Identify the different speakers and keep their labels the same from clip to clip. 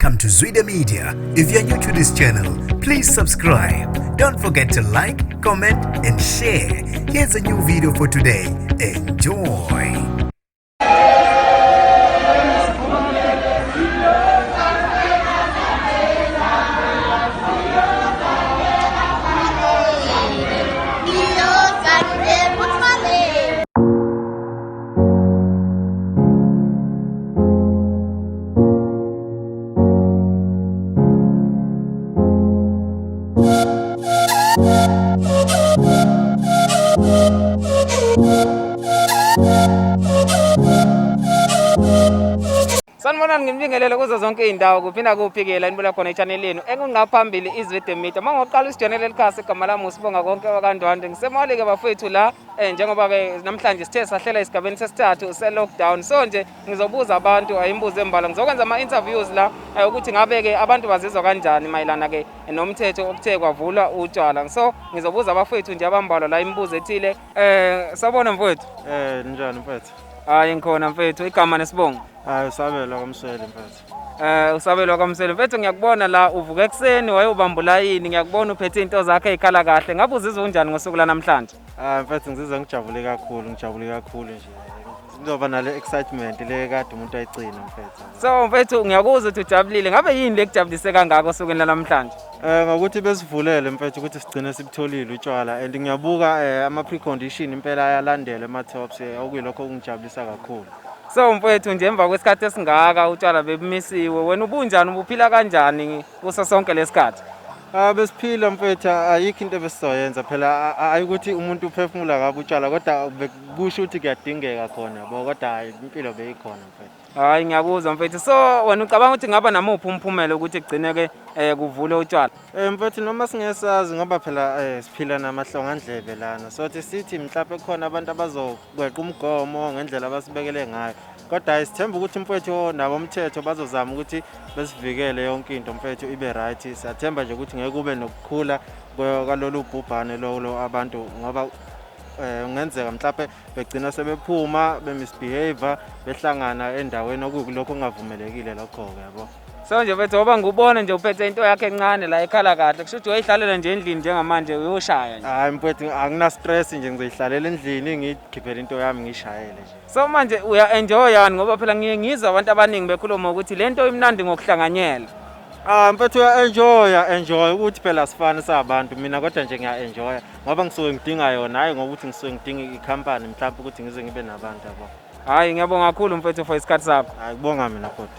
Speaker 1: Welcome to Zwida Media. If you're new to this channel, please subscribe. Don't forget to like, comment, and share. Here's a new video for today. Enjoy.
Speaker 2: Sanibonani ngimibingelele kuzo zonke izindawo kuphinda kuphikela inibula khona e-channel yenu engingaphambili Zwida Media. Mangoqala isijonele likhasi igama lami usibonga konke wakandwande. Ngisemali ke bafethu la njengoba ke namhlanje sithe sahlela isigabeni sesithathu se-lockdown. So nje ngizobuza abantu ayimbuzo embala. Ngizokwenza ama-interviews la ukuthi ngabe ke abantu bazizwa kanjani mayelana ke nomthetho okuthe kwavula utshwala. So ngizobuza abafethu nje abambalwa la imibuzo ethile. Sabona mfethu.
Speaker 3: Njani mfethu?
Speaker 2: Hayi ngikhona mfethu, igama nesibongo.
Speaker 3: Usabelwa kwaMswele mfethu.
Speaker 2: Usabelwa kwaMswele mfethu, ngiyakubona la uvuka ekseni wayobambula yini, ngiyakubona uphethe into zakhe ezikhala kahle. Ngabe uzizwa unjani ngosuku la namhlanje?
Speaker 3: Mfethu ngizizwa ngijabule kakhulu nje. Ngizoba nale excitement le kade umuntu ayicina mfethu.
Speaker 2: So mfethu ngiyakuzwa ukuthi ujabulile. Ngabe yini lekujabulise kangaka osukwini la namhlanje?
Speaker 3: Ngokuthi besivulele mfethu ukuthi sigcine sibutholile utshwala and ngiyabuka ama precondition impela ayalandela ema-tops okuyilokho kungijabulisa kakhulu.
Speaker 2: So mfethu nje emva kwesikhathi esingaka utshwala bebumisiwe, wena ubunjani, ubuphila kanjani kuso sonke lesikhathi?
Speaker 3: Besiphila mfethu, ayikho into ebesizoyenza phela ayikuthi umuntu uphefumula kabi utshwala kodwa kusho ukuthi kuyadingeka khona yabo, kodwa impilo beyikhona mfethu.
Speaker 2: Hayi ngiyakuzwa mfethu. So wena ucabanga ukuthi ngaba namuphi umphumela ukuthi kugcine ke kuvule utshwala?
Speaker 3: Mfethu noma singesazi ngoba phela siphila namahlongandlebe lana, sothi sithi mhlawumbe khona abantu abazokweqa umgomo ngendlela abasibekele ngayo, kodwa sithemba ukuthi mfethu nabo umthetho bazozama ukuthi besivikele yonke into mfethu ibe right. Siyathemba nje ukuthi ngeke kube nokukhula kwalolu bhubhane lo abantu ngoba ungenzeka mhlawumbe begcina sebephuma bemisbehavior behlangana endaweni okuyilokho kungavumelekile lokho-ke yabo.
Speaker 2: So nje mfethu ngoba ngubona nje uphethe into yakhe encane la ekhala kahle, kusho ukuthi uyayihlalela nje endlini njengamanje uyoshaya nje?
Speaker 3: Hayi mfethu angina stress nje, ngizoyihlalela endlini ngiyikhiphele into yami ngishayele nje.
Speaker 2: So manje uya-enjoy yani ngoba phela ngiye ngizwa abantu abaningi bekhuluma ukuthi lento imnandi ngokuhlanganyela?
Speaker 3: Mfethu uya-enjoy ukuthi phela sifana sabantu mina, kodwa nje ngiya-enjoy ngoba ngisuke ngidinga yona, hayi ngoba ukuthi ngisuke ngidinga ikhampani mhlawumbe ukuthi ngize ngibe nabantu yabo.
Speaker 2: Hayi ngiyabonga kakhulu mfethu for isikhathi sakho.
Speaker 3: Hayi kubonga mina kodwa.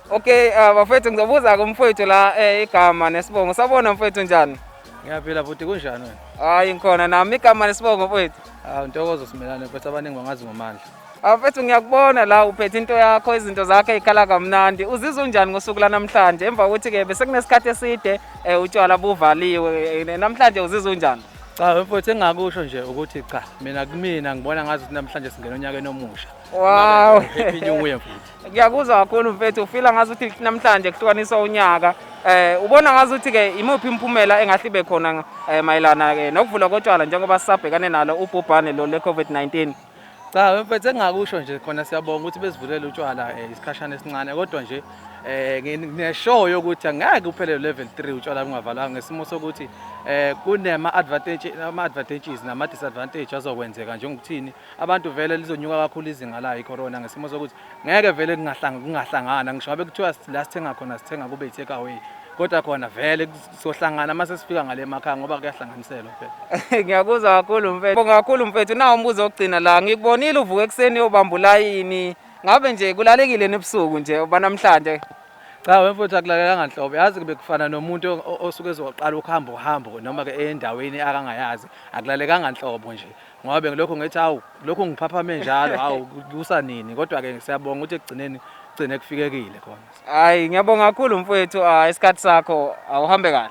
Speaker 2: Okay, bafethu ngizobuza kumfethu la igama nesibongo. Sabona mfethu njani?
Speaker 4: Ngiyaphila futhi kunjani wena?
Speaker 2: Hayi ngikhona nami, igama nesibongo mfethu.
Speaker 4: Ntokozo Simelane mfethu, abaningi bangazi ngomandla.
Speaker 2: Mfethu ngiyakubona la uphethe into yakho, izinto zakhe ezikhala kamnandi. Uzizwa unjani ngosuku la namhlanje emva kokuthi ke bese kunesikhathi eside utshwala buvaliwe, namhlanje uzizwa unjani?
Speaker 4: Cha mfethu, engakusho nje ukuthi cha kumina ngibona ngazi ukuthi namhlanje singena onyakeni omusha.
Speaker 2: Wow.
Speaker 4: Happy New Year mfethu.
Speaker 2: Ngiyakuzwa kakhulu mfethu, ufila ngazi ukuthi namhlanje kuhlukaniswa unyaka. Ubona ngazi ukuthi ke imuphi imphumela engahle ibe khona mayelana ke nokuvula kotshwala njengoba sisabhekane nalo ubhubhane lo le-COVID-19?
Speaker 4: Cha mfethu, engakusho nje khona siyabonga ukuthi besivulele utshwala isikhashana esincane, kodwa nje ngineshow yokuthi angeke uphele level 3 utshwala bungavalwanga ngesimo sokuthi kunama-advantages nama-disadvantage azokwenzeka njengokuthini abantu vele lizonyuka kakhulu izinga layo i-corona ngesimo sokuthi ngeke vele kungahlangana. Ngisho ngabe kuthiwa la sithenga khona sithenga kube i-take away, kodwa khona vele sohlangana mase sifika ngale emakhaya ngoba kuyahlanganiselwa phela.
Speaker 2: Ngiyakuzwa kakhulu mfethu. Bonga kakhulu mfethu. Nawo umbuzo wokugcina la, ngikubonile uvuka ekseni uyobambula yini, ngabe nje kulalekile nebusuku nje uba namhlanje?
Speaker 4: Cha mfethu, akulalekanga nhlobo, yazi kube kufana nomuntu osuke ezoqala uhambo noma ke endaweni akangayazi, akulalekanga nhlobo nje ngoba ngilokho ngithi hawu lokho ngiphaphame njalo hawu kusanini, kodwa ke siyabonga ukuthi ekugcineni kugcine kufikekile khona.
Speaker 2: Hayi ngiyabonga kakhulu mfethu, isikhathi sakho awuhambe kahle.